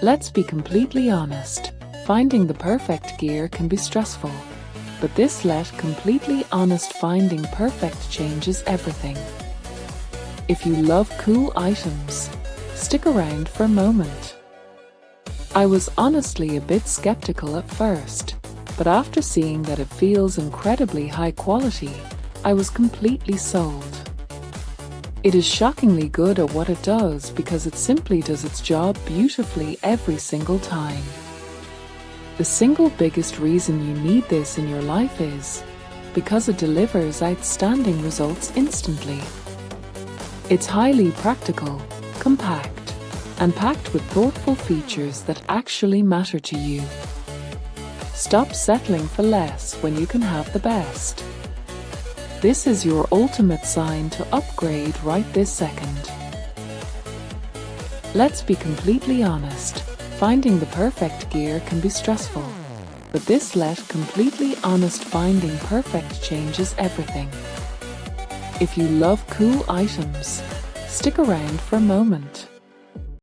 Let's be completely honest. Finding the perfect gear can be stressful. But this completely honest finding perfect changes everything. If you love cool items, stick around for a moment. I was honestly a bit skeptical at first, but after seeing that it feels incredibly high quality, I was completely sold. It is shockingly good at what it does because it simply does its job beautifully every single time. The single biggest reason you need this in your life is because it delivers outstanding results instantly. It's highly practical, compact, and packed with thoughtful features that actually matter to you. Stop settling for less when you can have the best. This is your ultimate sign to upgrade right this second. Let's be completely honest. Finding the perfect gear can be stressful, but this completely honest finding perfect changes everything. If you love cool items, stick around for a moment.